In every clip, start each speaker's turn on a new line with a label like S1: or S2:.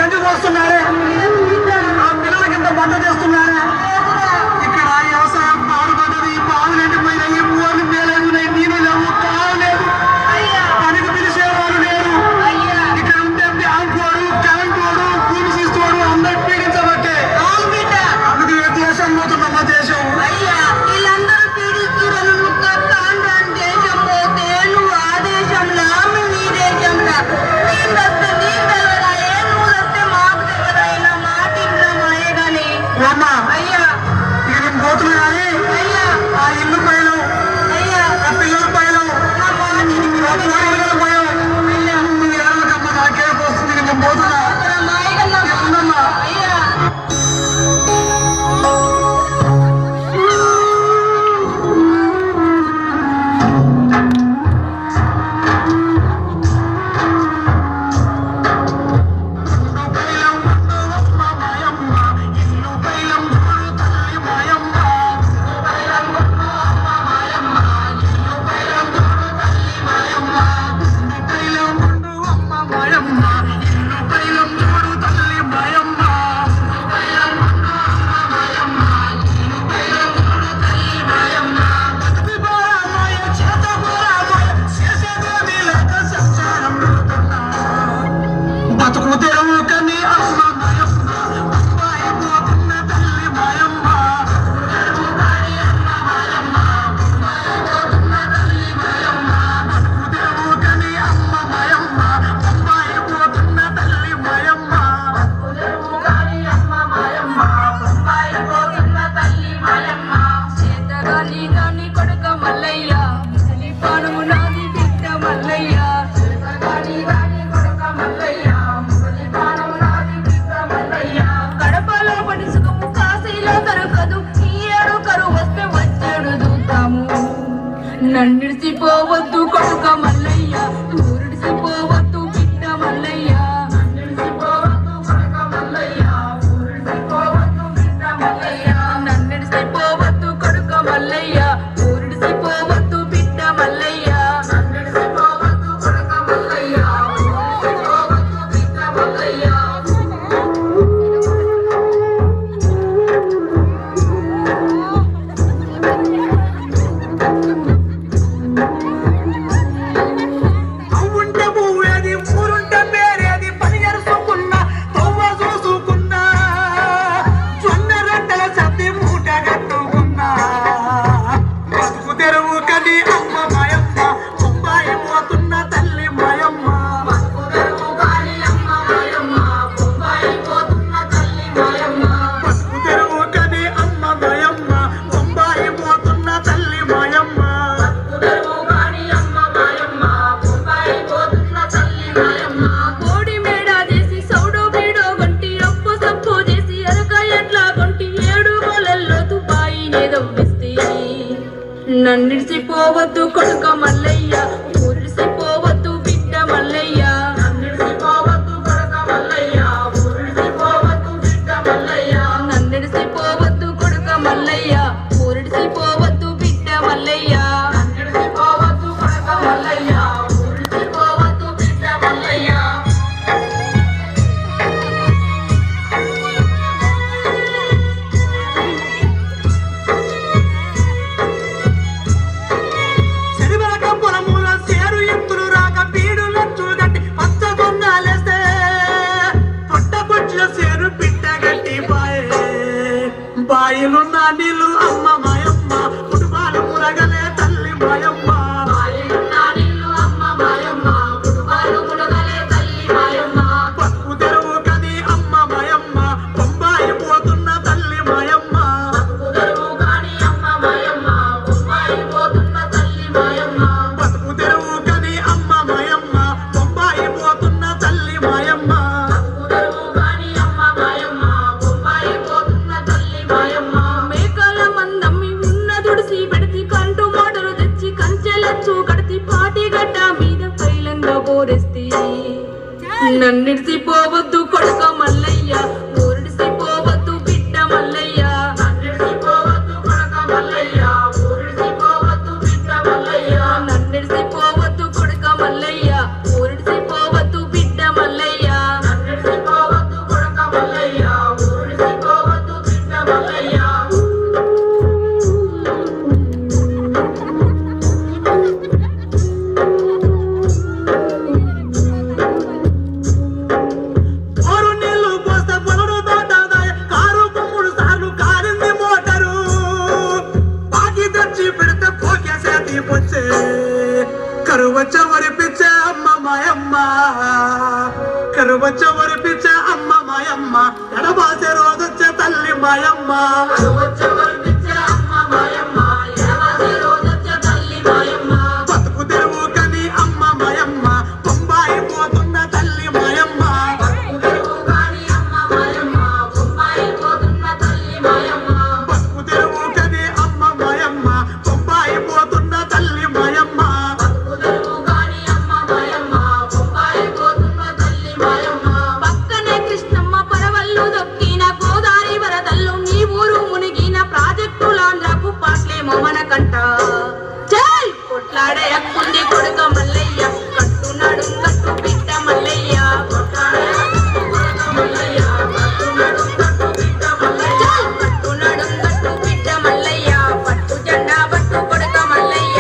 S1: గంజి పోస్తున్నారే, ఆ పిల్లల కింద బండ చేస్తున్నారే. ఇక్కడ వ్యవసాయం పాడుపడ్డది, పాలు ఎండిపోయినాయి, ఊళ్ళు మేలేదున్నాయి, నీళ్ళు లేవు, కాలు లేదు, పనికి పిలిచేవారు లేరు. ఇక్కడ ఉంటే బ్యాంకు వాడు, కరెంట్ వాడు, భూమి తీసుకోడు అందరు పీడించబట్టే అందుకు ఏ దేశం పోతున్నా మా దేశం.
S2: వీళ్ళందరూ పీడిస్తున్నారు. దేశం పోతే నువ్వు ఆ దేశంలో మేము ఈ దేశంలో నీళ్ళు వస్తే నీళ్ళు తెలవదా, ఏ నువ్వు వస్తే మాకు తెలవదా, ఇలా మాట ఇంట్లో మాయే కానీ అయ్యా
S1: ఇక నేను పోతున్నా కానీ ఆ ఇల్లు పైన ఆ పిల్లల పైన నాకే వస్తుంది. నేను పోతున్నా ఉందమ్మా.
S2: నన్నిడిసిపోవద్దు కొడుక మల్లయ్య, ఊరిడిసిపోవద్దు బిడ్డ మల్లయ్య. నన్నిడిసిపోవద్దు కొడుక మల్లయ్య, ఊరిడిసిపోవద్దు బిడ్డ మల్లయ్య. నన్నిడిసిపోవద్దు కొడుక మల్లయ్య, ఊరిడిసిపోవద్దు బిడ్డ మల్లయ్య. నన్నిడిసిపోవద్దు కొడుక మల్లయ్య, ఊరిడిసిపోవద్దు బిడ్డ మల్లయ్య. నన్నిడిసిపోవద్దు కొడుక మల్లయ్య, ఊరిడిసిపోవద్దు బిడ్డ మల్లయ్య. నన్నిడిసిపోవద్దు కొడుక మల్లయ్య, ఊరిడిసిపోవద్దు బిడ్డ మల్లయ్య. నన్నిడిసిపోవద్దు కొడుక మల్లయ్య, ఊరిడిసిపోవద్దు బిడ్డ మల్లయ్య. నన్నిడిసిపోవద్దు కొడుక మల్లయ్య, ఊరిడిసిపోవద్దు బిడ్డ మల్లయ్య.
S1: బాయిలున్న నీళ్ళు అమ్మ మాయమ్మ, కుటుంబాలు మురగలే తల్లి మాయమ్మ.
S2: బాయిలున్న నీళ్ళు అమ్మ మాయమ్మ, కుటుంబాలు మురగలే తల్లి మాయమ్మ.
S1: బతుకు తెరువు కని అమ్మ మాయమ్మ, బొంబాయి పోతున్న తల్లి మాయమ్మ.
S2: బతుకు తెరువు కాని అమ్మ మాయమ్మ, బొంబాయి పోతున్న తల్లి మాయమ్మ.
S1: బతుకు తెరువు కని అమ్మ మాయమ్మ, బొంబాయి పోతున్న తల్లి మాయమ్మ.
S2: బతుకు తెరువు కాని అమ్మ మాయమ్మ, బొంబాయి పోతున్న తల్లి మాయమ్మ. మేకల మందమ్మి ఉన్న దుడిసి పెడితి, కంటు మోటలు తెచ్చి కంచెలచ్చు కడితి, పాటి గడ్డ మీద పైలంగా బోరెస్తి. నన్నిడిసిపోవద్దు కొడుక మల్లయ్య, ఊరిడిసిపోవద్దు బిడ్డ మల్లయ్య. నన్నిడిసిపోవద్దు కొడుక మల్లయ్య, ఊరిడిసిపోవద్దు బిడ్డ మల్లయ్య. నన్నిడిసిపోవద్దు కొడుక మల్లయ్య, ఊరిడిసిపోవద్దు బిడ్డ మల్లయ్య. నన్నిడిసిపోవద్దు
S1: వచ్చే వరిపించే అమ్మ మాయమ్మ ఎడబాసే రోజొచ్చే తల్లి మాయమ్మ బతుకు తెరువు కని అమ్మ మాయమ్మ బొంబాయి పోతున్న తల్లి మాయమ్మ బతుకు తెరువు కని అమ్మ మాయమ్మ బొంబాయి పోతున్న తల్లి మాయమ్మ
S2: పక్కనే కృష్ణమ్మ పరవళ్ళు దొక్కిన గోదావరి వరదల్లో నీ ఊరు మునిగిన ప్రాజెక్టులాంధ్రకు పాటలేమో మనకంట జై కొట్లాడే హక్కుంది కొడుక మల్లయ్య కట్టున్నాడు కట్టు బిడ్డ మల్లయ్య జై కట్టున్నాడు కట్టు బిడ్డ మల్లయ్య పట్టు జెండా పట్టు కొడుక మల్లయ్య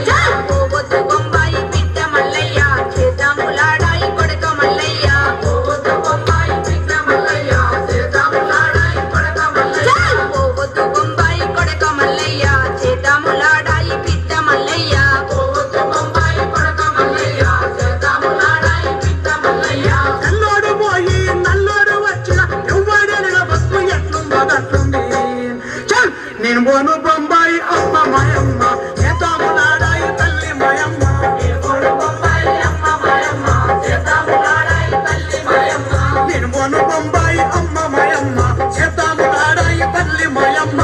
S2: జై పోవద్దు బొంబాయి బిడ్డ మల్లయ్య చేద్దాములాడాయి కొడుక మల్లయ్య జై పోవద్దు బొంబాయి కొడుక మల్లయ్య చేద్దాములాడాయి బిడ్డ మల్లయ్య
S1: తెల్లోడు పోయి నల్లోడు వచ్చిన ఎవ్వడెనగ బతుకు ఎట్లుందో గట్లుంది చల్ నేను పోను బొంబాయి అమ్మ మాయమ్మ చేతాములాడాయి తల్లి మాయమ్మ నేను పోను బొంబాయి అమ్మ మాయమ్మ చేతాములాడాయి తల్లి మాయమ్మ